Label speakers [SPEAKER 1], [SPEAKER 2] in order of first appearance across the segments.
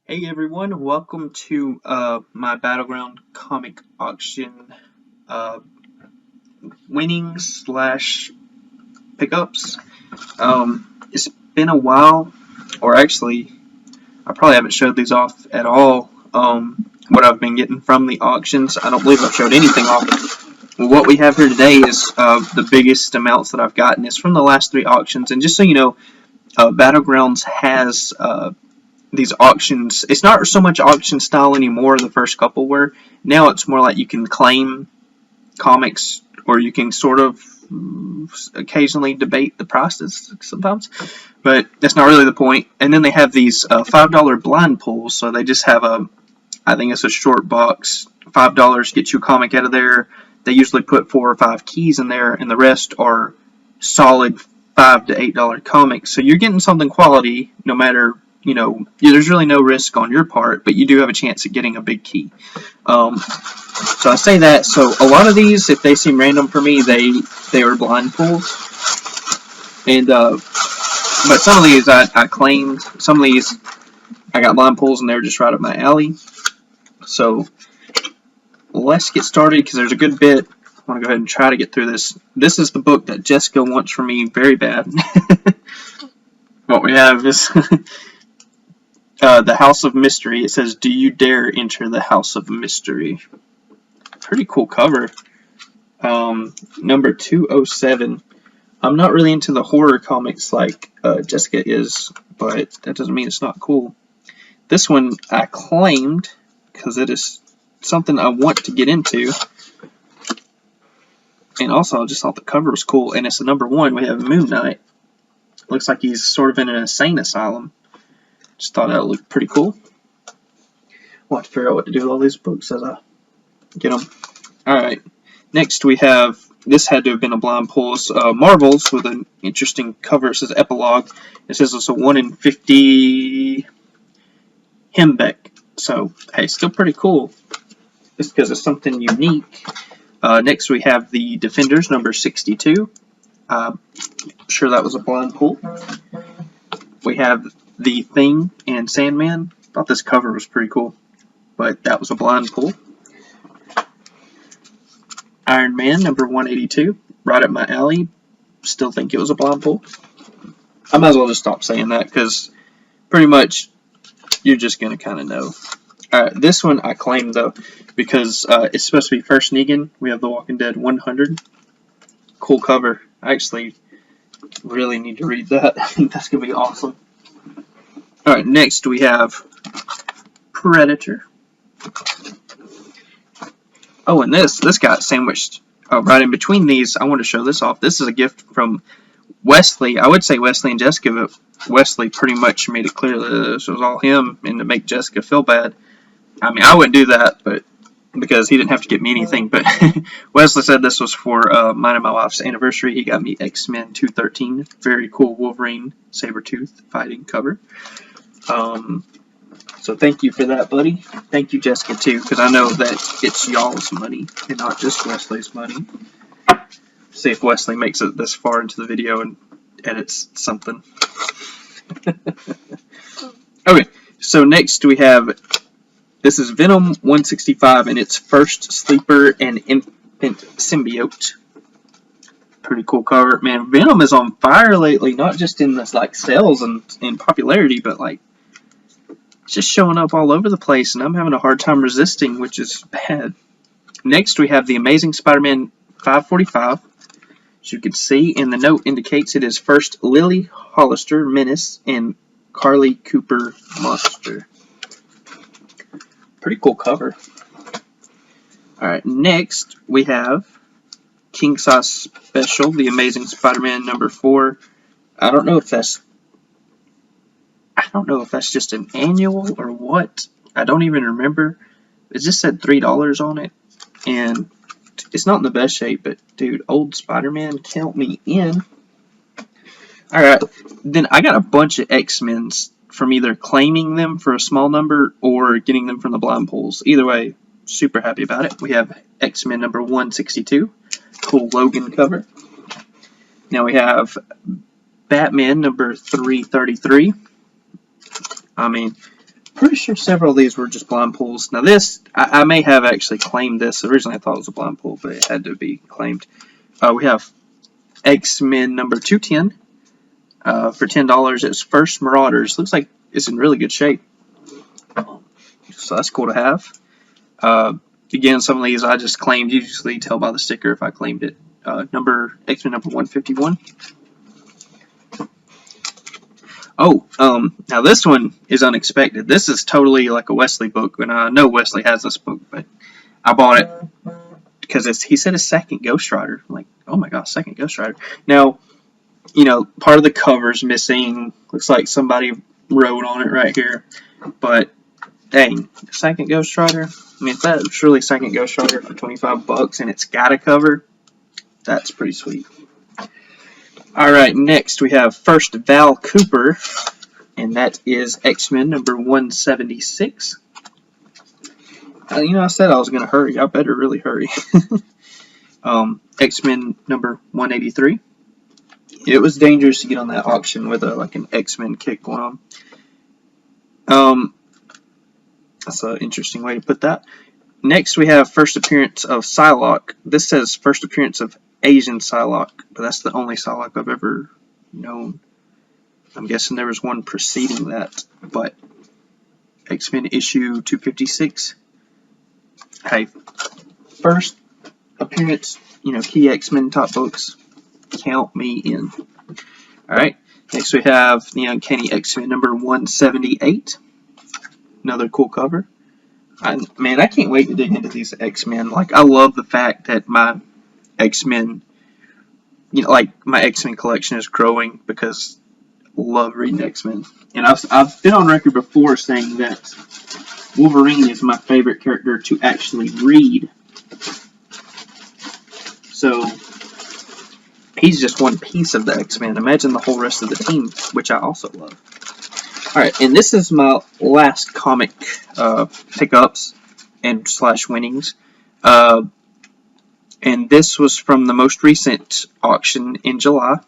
[SPEAKER 1] Hey everyone, welcome to my Battleground comic auction uh, winnings slash pickups. It's been a while, or actually, I probably haven't showed these off at all. What I've been getting from the auctions, I don't believe I've showed anything off. Well, what we have here today is the biggest amounts that I've gotten. It's from the last three auctions, and just so you know, Battlegrounds has these auctions. It's not so much auction style anymore. The first couple were. Now it's more like you can claim comics, or you can sort of occasionally debate the prices sometimes, but that's not really the point. And then they have these $5 blind pulls. So they just have I think it's a short box. $5 gets you a comic out of there. They usually put 4 or 5 keys in there, and the rest are solid $5 to $8 comics. So you're getting something quality, no matter. There's really no risk on your part, but you do have a chance at getting a big key. So I say that. So a lot of these, if they seem random for me, they were blind pulls. And but some of these I claimed. Some of these I got blind pulls, and they were just right up my alley. So let's get started, because there's a good bit. I want to go ahead and try to get through this. This is the book that Jessica wants from me very bad. What we have is the House of Mystery. It says, "Do you dare enter the House of Mystery?" Pretty cool cover. Number 207. I'm not really into the horror comics like Jessica is, but that doesn't mean it's not cool. This one I claimed because it is something I want to get into. And also, I just thought the cover was cool. And it's the number 1. We have Moon Knight. Looks like he's sort of in an insane asylum. Just thought that looked pretty cool. We'll have to figure out what to do with all these books as I get them. Alright, next we have, this had to have been a blind pull, Marvels with an interesting cover. It says Epilogue. It says it's a 1 in 50 Hembeck. So, hey, still pretty cool, just because it's something unique. Next we have the Defenders, number 62. I'm sure that was a blind pull. We have The Thing and Sandman. Thought this cover was pretty cool, but that was a blind pull. Iron Man, number 182, right up my alley. Still think it was a blind pull. I might as well just stop saying that, because pretty much you're just going to kind of know. Alright, this one I claimed, though, because it's supposed to be First Negan. We have The Walking Dead 100. Cool cover. I actually really need to read that. I think that's going to be awesome. Alright, next we have Predator. Oh, and this got sandwiched right in between these. I want to show this off. This is a gift from Wesley. I would say Wesley and Jessica, but Wesley pretty much made it clear that this was all him, and to make Jessica feel bad. I mean, I wouldn't do that, but because he didn't have to get me anything. But Wesley said this was for mine and my wife's anniversary. He got me X-Men 213. Very cool Wolverine Sabretooth fighting cover. So thank you for that, buddy. Thank you, Jessica, too, because I know that it's y'all's money and not just Wesley's money. See if Wesley makes it this far into the video and edits something. Okay, so next we have, this is Venom 165, and it's First Sleeper and Infant Symbiote. Pretty cool cover. Man, Venom is on fire lately, not just in this like sales and popularity, but like just showing up all over the place, and I'm having a hard time resisting, which is bad. Next, we have the Amazing Spider-Man 545. As you can see, and the note indicates it is First Lily Hollister Menace and Carly Cooper Monster. Pretty cool cover. Alright, next we have King Size Special, the Amazing Spider-Man number 4. I don't know if that's just an annual or what. I don't even remember. It just said $3 on it, and it's not in the best shape, but dude, old Spider-Man, count me in. Alright, then I got a bunch of X-Men's from either claiming them for a small number or getting them from the blind pulls. Either way, super happy about it. We have X-Men number 162. Cool Logan cover. Now we have Batman number 333. I mean, pretty sure several of these were just blind pulls. Now this, I may have actually claimed this. Originally I thought it was a blind pull, but it had to be claimed. We have X-Men number 210 for $10. It's First Marauders. Looks like it's in really good shape. So that's cool to have. Again, some of these I just claimed. You usually tell by the sticker if I claimed it. X-Men number 151. Oh, now this one is unexpected. This is totally like a Wesley book, and I know Wesley has this book, but I bought it because he said a second Ghost Rider. I'm like, oh my gosh, second Ghost Rider. Now, you know, part of the cover's missing. Looks like somebody wrote on it right here, but dang, second Ghost Rider. I mean, if that's really second Ghost Rider for $25 and it's got a cover, that's pretty sweet. Alright, next we have First Val Cooper, and that is X-Men number 176. You know, I said I was going to hurry. I better really hurry. X-Men number 183. It was dangerous to get on that auction with like an X-Men kick going on. That's an interesting way to put that. Next we have first appearance of Psylocke. This says first appearance of Asian Psylocke, but that's the only Psylocke I've ever known. I'm guessing there was one preceding that, but X-Men issue 256. Hey, first appearance, you know, key X-Men top books. Count me in. Alright, next we have the Uncanny X-Men number 178. Another cool cover. Man, I can't wait to dig into these X-Men. Like, I love the fact that my X-Men, you know, like my X-Men collection is growing because I love reading X-Men. And I've been on record before saying that Wolverine is my favorite character to actually read. So he's just one piece of the X-Men. Imagine the whole rest of the team, which I also love. Alright, and this is my last comic pickups and / winnings. And this was from the most recent auction in July.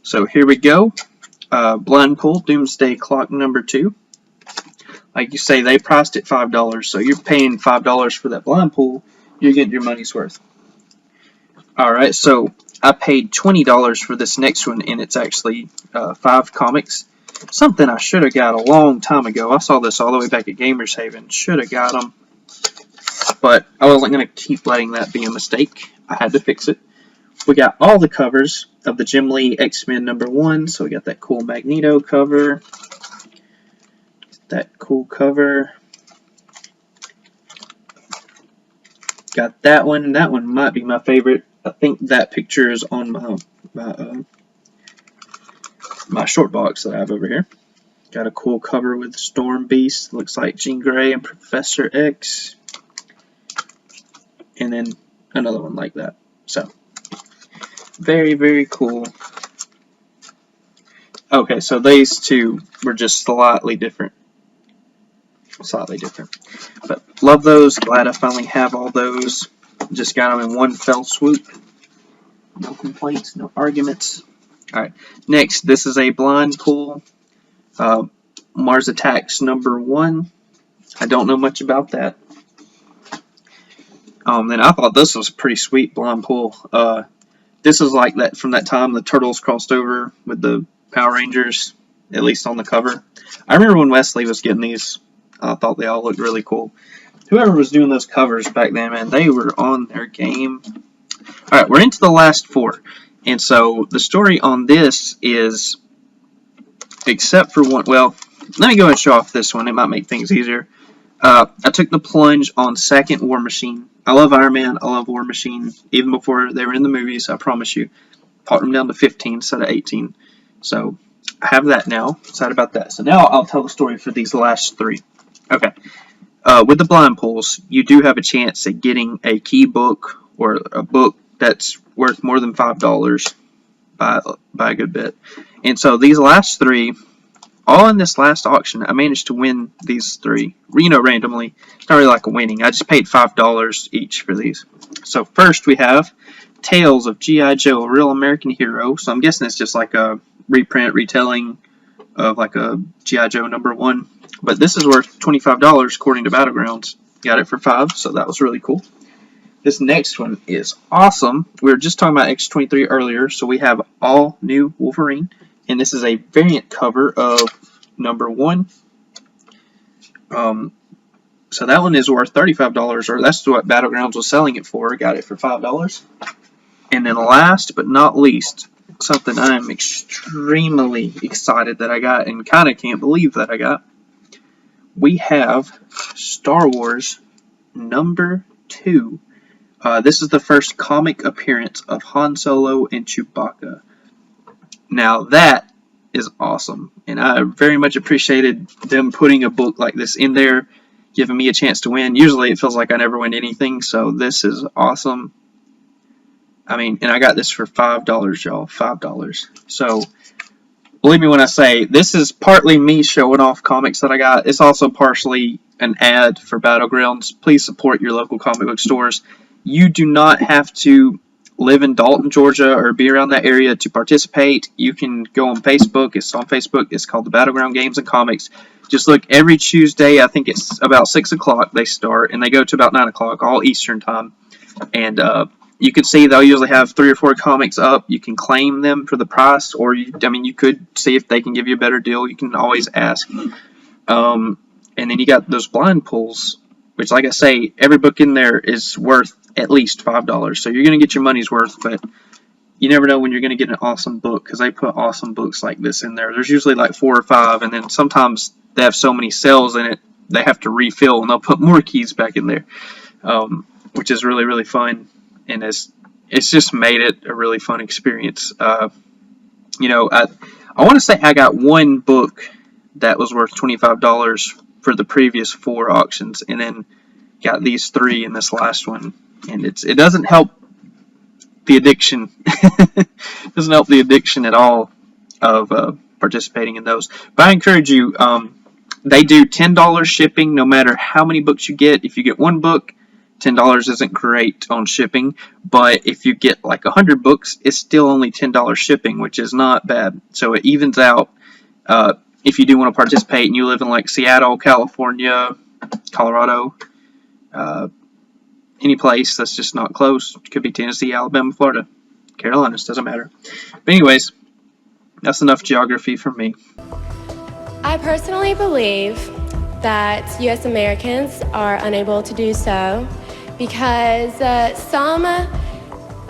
[SPEAKER 1] So here we go. Blind Pull, Doomsday Clock number 2. Like you say, they priced it $5. So you're paying $5 for that blind pull. You're getting your money's worth. Alright, so I paid $20 for this next one, and it's actually 5 comics. Something I should have got a long time ago. I saw this all the way back at Gamers Haven. Should have got them. But I wasn't going to keep letting that be a mistake. I had to fix it. We got all the covers of the Jim Lee X-Men number 1. So we got that cool Magneto cover. That cool cover. Got that one. That one might be my favorite. I think that picture is on my short box that I have over here. Got a cool cover with Storm Beast. Looks like Jean Grey and Professor X. And then another one like that. So, very, very cool. Okay, so these two were just slightly different. But love those. Glad I finally have all those. Just got them in one fell swoop. No complaints, no arguments. Alright, next, this is a blind pull. Mars Attacks number 1. I don't know much about that. Then I thought this was a pretty sweet blind pull. This is like that from that time the Turtles crossed over with the Power Rangers, at least on the cover. I remember when Wesley was getting these. I thought they all looked really cool. Whoever was doing those covers back then, man, they were on their game. Alright, we're into the last 4. And so the story on this is, except for one, well, let me go ahead and show off this one. It might make things easier. I took the plunge on Second War Machine. I love Iron Man. I love War Machine. Even before they were in the movies, I promise you. Talked them down to 15 instead of 18. So I have that now. Excited about that. So now I'll tell the story for these last 3. Okay. With the blind pulls, you do have a chance at getting a key book or a book that's worth more than $5 by a good bit. And so these last 3, all in this last auction, I managed to win these 3, you know, randomly. It's not really like a winning. I just paid $5 each for these. So first we have Tales of G.I. Joe, a Real American Hero. So I'm guessing it's just like a reprint, retelling of like a G.I. Joe #1. But this is worth $25 according to Battlegrounds. Got it for $5, so that was really cool. This next one is awesome. We were just talking about X-23 earlier, so we have all new Wolverine, and this is a variant cover of #1. So that one is worth $35, or that's what Battlegrounds was selling it for. Got it for $5. And then last but not least, something I'm extremely excited that I got and kind of can't believe that I got. We have Star Wars #2. This is the first comic appearance of Han Solo and Chewbacca. Now that is awesome, and I very much appreciated them putting a book like this in there, giving me a chance to win. Usually it feels like I never win anything, so this is awesome. I mean, and I got this for $5, y'all. $5. So, believe me when I say, this is partly me showing off comics that I got. It's also partially an ad for Battlegrounds. Please support your local comic book stores. You do not have to live in Dalton, Georgia, or be around that area to participate. You can go on Facebook. It's on Facebook. It's called the Battleground Games and Comics. Just look every Tuesday. I think it's about 6 o'clock they start, and they go to about 9 o'clock, all Eastern time. And you can see they'll usually have 3 or 4 comics up. You can claim them for the price, or you could see if they can give you a better deal. You can always ask. And then you got those blind pulls, which, like I say, every book in there is worth at least $5. So you're going to get your money's worth, but you never know when you're going to get an awesome book, because they put awesome books like this in there. There's usually like 4 or 5, and then sometimes they have so many cells in it, they have to refill, and they'll put more keys back in there, which is really, really fun, and it's just made it a really fun experience. I want to say I got one book that was worth $25 for the previous 4 auctions, and then got these 3 in this last one. And it doesn't help the addiction. It doesn't help the addiction at all of participating in those. But I encourage you, they do $10 shipping no matter how many books you get. If you get 1 book, $10 isn't great on shipping. But if you get like 100 books, it's still only $10 shipping, which is not bad. So it evens out if you do want to participate and you live in like Seattle, California, Colorado, any place that's just not close. It could be Tennessee, Alabama, Florida, Carolinas, doesn't matter. But anyways, that's enough geography from me.
[SPEAKER 2] I personally believe that U.S. Americans are unable to do so because some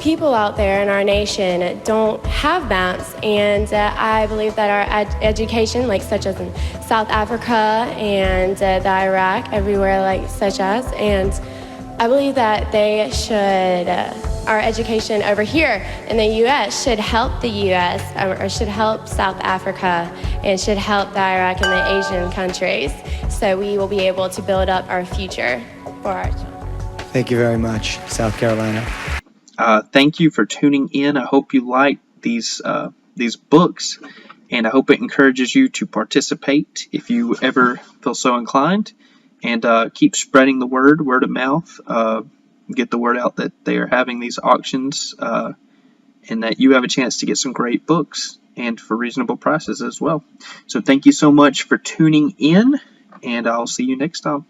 [SPEAKER 2] people out there in our nation don't have maps, and I believe that our education, like such as in South Africa and the Iraq, everywhere like such as, and I believe that they should, our education over here in the U.S. should help the U.S. or should help South Africa and should help the Iraq and the Asian countries, so we will be able to build up our future for our children.
[SPEAKER 3] Thank you very much, South Carolina.
[SPEAKER 1] Thank you for tuning in. I hope you like these books, and I hope it encourages you to participate if you ever feel so inclined. And keep spreading the word of mouth. Get the word out that they are having these auctions, and that you have a chance to get some great books and for reasonable prices as well. So thank you so much for tuning in, and I'll see you next time.